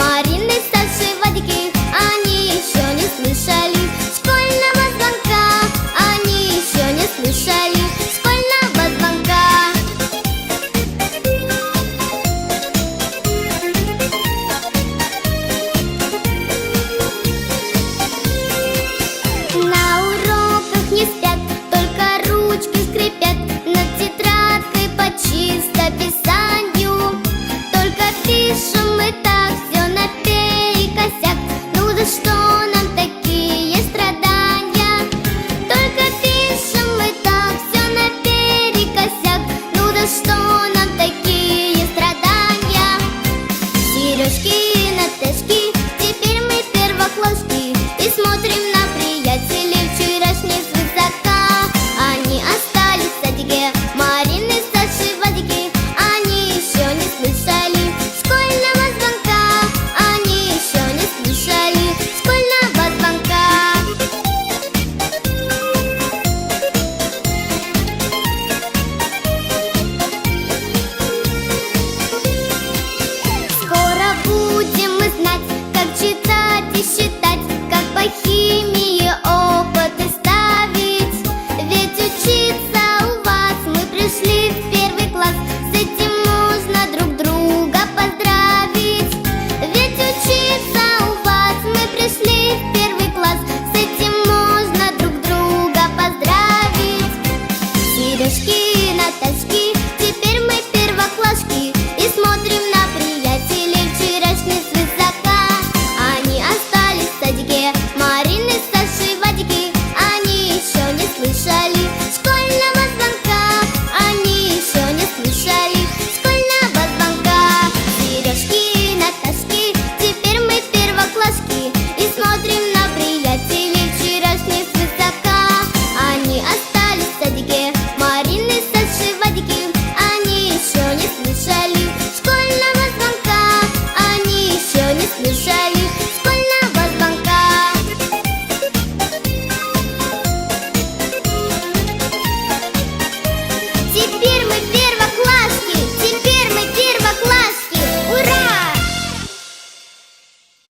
Марины, Саши, Вадики, они еще не слышали школьного звонка. Они еще не слышали школьного звонка. На уроках не спят, только ручки скрипят над тетрадкой по чистописанию. Только пишем мы так все наперекосяк. Ну за что нам такие страдания? Только пишем мы так все наперекосяк. Ну за что нам такие страдания? Сережки и Наташки, теперь мы первоклашки и смотрим на